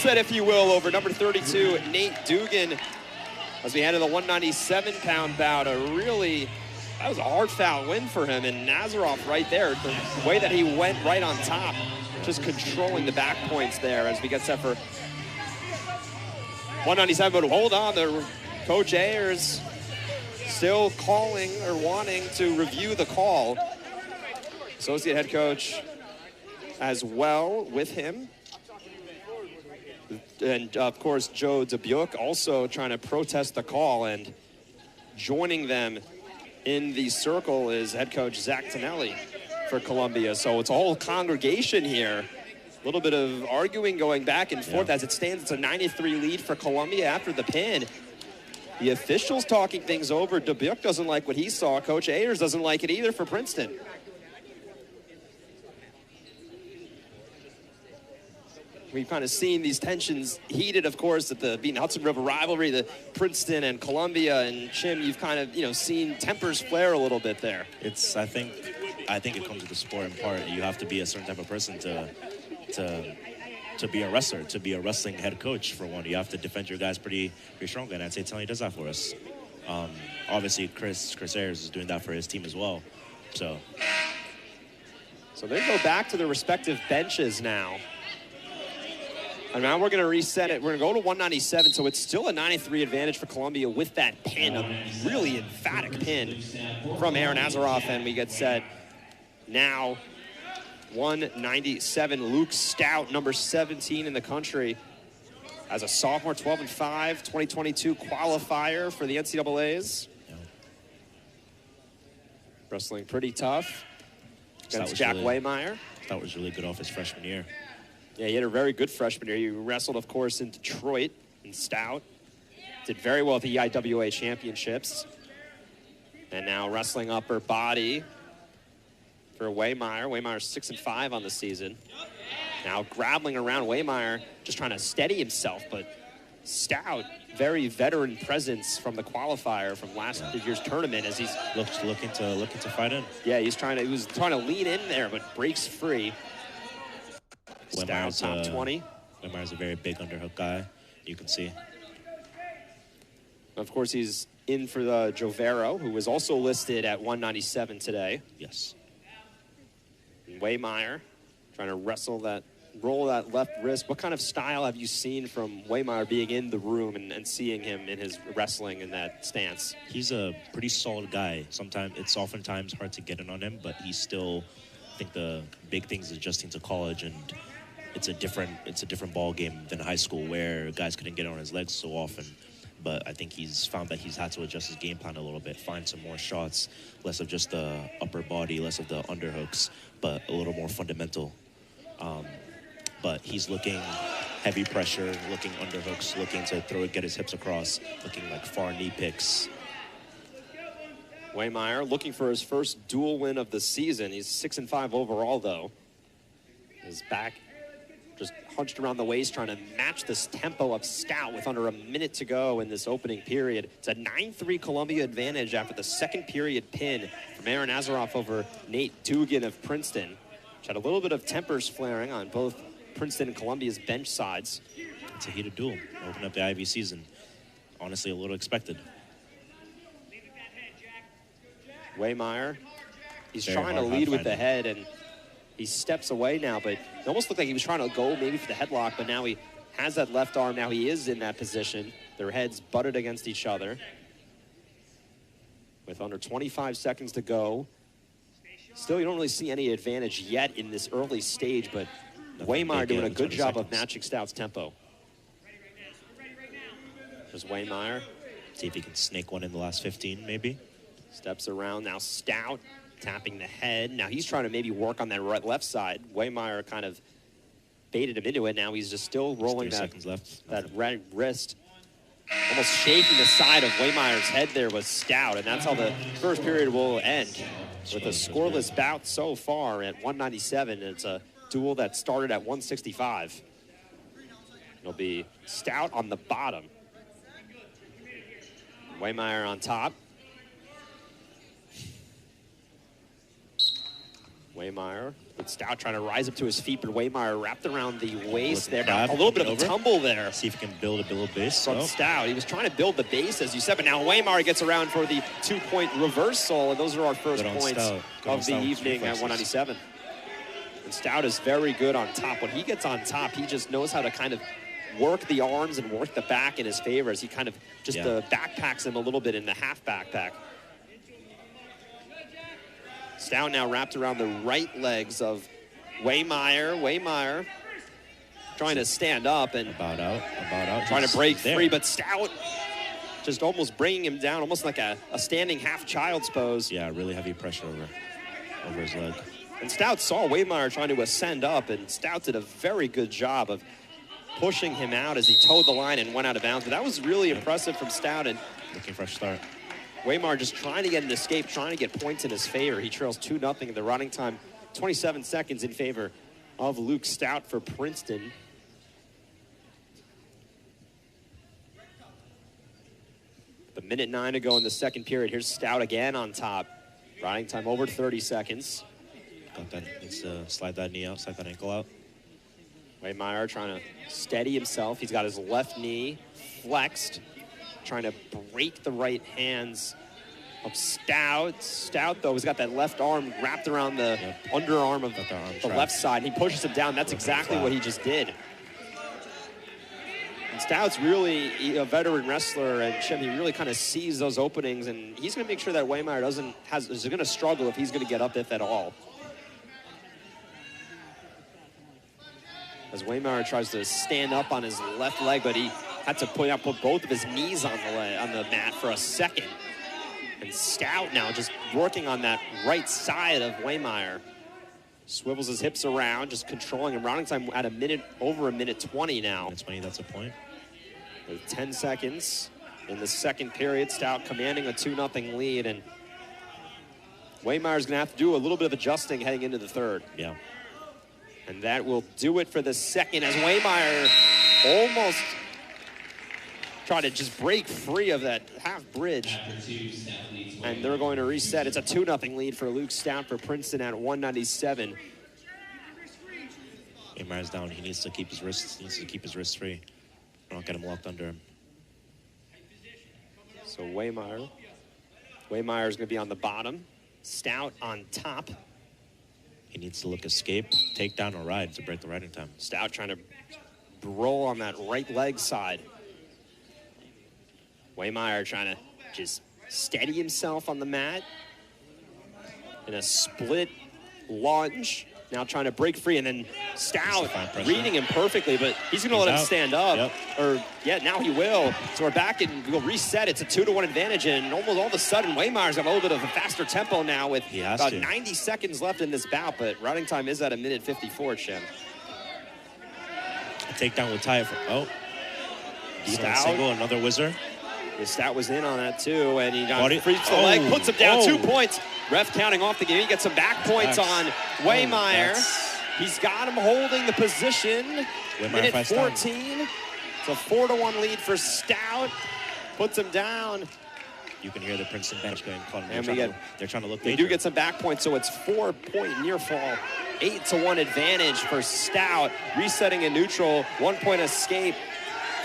Set, if you will, over number 32, Nate Dugan, as we head to the 197-pound bout. That was a hard-fought win for him, and Nazarov right there, the way that he went right on top, just controlling the back points there as we get set for 197. But hold on, Coach Ayers still calling or wanting to review the call. Associate head coach as well with him. And of course, Joe Dubuque also trying to protest the call, and joining them in the circle is head coach Zach Tonelli for Columbia. So it's a whole congregation here. A little bit of arguing going back and forth. As it stands. It's a 9-3 lead for Columbia after the pin. The officials talking things over. Dubuque doesn't like what he saw. Coach Ayers doesn't like it either for Princeton. We've kind of seen these tensions heated, of course, at the being Hudson River rivalry, the Princeton and Columbia. And Chim, you've kind of seen tempers flare a little bit there. I think it comes with the sport in part. You have to be a certain type of person to be a wrestler, to be a wrestling head coach. For one, you have to defend your guys pretty strongly, and I'd say Tony does that for us. Obviously, Chris Ayers is doing that for his team as well. So they go back to their respective benches now. And now we're going to reset it. We're going to go to 197, so it's still a 9-3 advantage for Columbia with that pin, a really emphatic pin from Aaron Azaroff, and we get set now 197. Luke Stout, number 17 in the country, as a sophomore, 12-5, 2022 qualifier for the NCAAs. Wrestling pretty tough against Jack Wehmeyer. That was really good off his freshman year. Yeah, he had a very good freshman year. He wrestled, of course, in Detroit in Stout. Did very well at the EIWA championships. And now wrestling upper body for Wehmeyer. Wehmeyer's 6-5 on the season. Now grappling around Wehmeyer, just trying to steady himself. But Stout, very veteran presence from the qualifier from last year's tournament as he's looking to fight in. Yeah, he was trying to lean in there, but breaks free. Stout, top 20. Wehmeyer's a very big underhook guy, you can see. Of course, he's in for the Jovero, who was also listed at 197 today. Yes. And Wehmeyer trying to roll that left wrist. What kind of style have you seen from Wehmeyer being in the room and seeing him in his wrestling in that stance? He's a pretty solid guy. It's oftentimes hard to get in on him, but he's still, I think the big thing is adjusting to college, and it's a different ball game than high school where guys couldn't get on his legs so often. But I think he's found that he's had to adjust his game plan a little bit, find some more shots, less of just the upper body, less of the underhooks, but a little more fundamental. But he's looking heavy pressure, looking underhooks, looking to get his hips across, looking like far knee picks. Wehmeyer looking for his first dual win of the season. He's 6-5 overall, though. His back just hunched around the waist, trying to match this tempo of Stout with under a minute to go in this opening period. It's a 9-3 Columbia advantage after the second period pin from Aaron Azaroff over Nate Dugan of Princeton, which had a little bit of tempers flaring on both Princeton and Columbia's bench sides. It's a heated duel. Open up the Ivy season. Honestly, a little expected. Wehmeyer, he's trying to lead with the head, and he steps away now, but it almost looked like he was trying to go maybe for the headlock, but now he has that left arm. Now he is in that position. Their heads butted against each other. With under 25 seconds to go. Still, you don't really see any advantage yet in this early stage, but Wehmeyer doing a good job of matching Stout's tempo. There's Wehmeyer. See if he can snake one in the last 15, maybe. Steps around. Now Stout tapping the head. Now he's trying to maybe work on that left side. Wehmeyer kind of baited him into it. Now he's just still rolling that right wrist. Almost shaking the side of Wehmeyer's head there with Stout. And that's how the first period will end. With a scoreless bout so far at 197. It's a duel that started at 165. It'll be Stout on the bottom. Wehmeyer on top. Wehmeyer, with Stout trying to rise up to his feet, but Wehmeyer wrapped around the waist there. Grab, A little bit of a tumble there. See if he can build a base. From Stout. He was trying to build the base, as you said, but now Wehmeyer gets around for the 2-point reversal, and those are our first points of the evening at 197. And Stout is very good on top. When he gets on top, he just knows how to kind of work the arms and work the back in his favor, as he kind of just backpacks him a little bit in the half backpack. Stout now wrapped around the right legs of Wehmeyer. Wehmeyer trying to stand up and about out. Trying to break free, but Stout just almost bringing him down, almost like a standing half child's pose. Yeah, really heavy pressure over his leg. And Stout saw Wehmeyer trying to ascend up, and Stout did a very good job of pushing him out as he towed the line and went out of bounds. But that was really impressive from Stout. And looking for a start. Wehmeyer just trying to get an escape, trying to get points in his favor. He trails 2-0 in the running time. 27 seconds in favor of Luke Stout for Princeton. The minute 9 to go in the second period. Here's Stout again on top. Running time over 30 seconds. Got that. Let's slide that knee out, slide that ankle out. Wehmeyer trying to steady himself. He's got his left knee flexed, trying to break the right hands of Stout. Stout, though, has got that left arm wrapped around the underarm of the left side. He pushes him down. That's exactly what he just did. And Stout's really a veteran wrestler, and Jim, he really kind of sees those openings, and he's going to make sure that Wehmeyer is going to struggle if he's going to get up, if at all. As Wehmeyer tries to stand up on his left leg, but he had to put both of his knees on the mat for a second. And Stout now just working on that right side of Wehmeyer. Swivels his hips around, just controlling him. Rounding time at over a minute 20 now. Minute 20, that's a point. With 10 seconds in the second period, Stout commanding a 2-0 lead, and Wehmeyer's gonna have to do a little bit of adjusting heading into the third. Yeah. And that will do it for the second, as Wehmeyer almost tried to just break free of that half bridge. And they're going to reset. It's a 2-0 lead for Luke Stout for Princeton at 197. Wehmeyer's down. He needs to keep his wrists free. Don't get him locked under him. So Wehmeyer's going to be on the bottom. Stout on top. He needs to look escape, take down, or ride to break the riding time. Stout trying to roll on that right leg side. Wehmeyer trying to just steady himself on the mat in a split lunge. Now trying to break free, and then Stout reading him perfectly, but he's going to let him stand up. Yep. Now he will. So we're back, and we'll reset. It's a 2-1 advantage, and almost all of a sudden, Wehmeyer's got a little bit of a faster tempo now with about 90 seconds left in this bout, but running time is at a minute 54, Shem. A takedown will tie it for, Stout. Single, another whizzer. Stout was in on that too, and he got free to the leg, puts him down 2 points. Ref counting off the game. He gets some back points on Wehmeyer. He's got him holding the position. Minute 14. It's a 4-1 lead for Stout. Puts him down. You can hear the Princeton bench going, they're trying to look. They do get some back points, so it's 4-point near fall. 8-1 advantage for Stout. Resetting in neutral. 1 point escape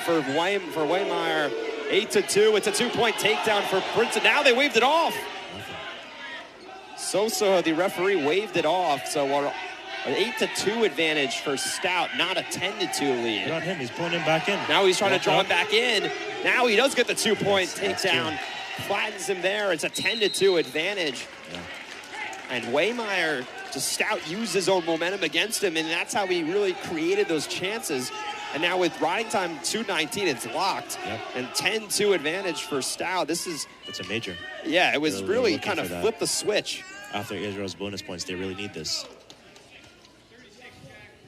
for Wehmeyer. 8-2. It's a 2-point takedown for Princeton. Now they waved it off. Sosa, the referee, waved it off. So an 8-2 advantage for Stout, not a 10-2 lead. Good on him. He's pulling him back in. Now he's trying to draw him back in. Now he does get the 2-point takedown. Flattens him there. It's a 10-2 advantage. Yeah. And Wehmeyer, just Stout used his own momentum against him, and that's how he really created those chances. And now with riding time 2:19, it's locked. Yep. And 10-2 advantage for Stout. It's a major. Yeah, it was really kind of flipped the switch. After Israel's bonus points, they really need this.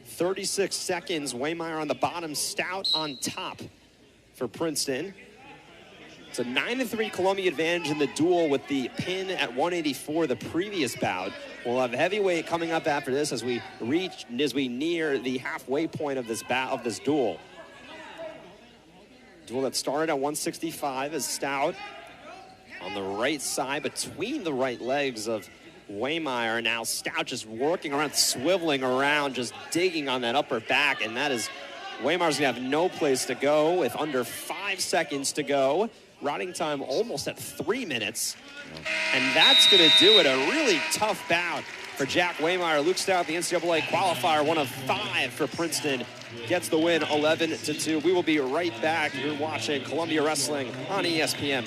36 seconds. Wehmeyer on the bottom, Stout on top for Princeton. It's a 9-3 Columbia advantage in the duel with the pin at 184 the previous bout. We'll have heavyweight coming up after this as we near the halfway point of this duel. Duel that started at 165 as Stout on the right side between the right legs of Wehmeyer. Now Stout just working around, swiveling around, just digging on that upper back, and that is, Wehmeyer's gonna have no place to go with under 5 seconds to go. Riding time almost at 3 minutes. And that's gonna do it. A really tough bout for Jack Wehmeyer. Luke Stout, the NCAA qualifier, 1 of 5 for Princeton, gets the win 11-2. We will be right back. You're watching Columbia Wrestling on ESPN+.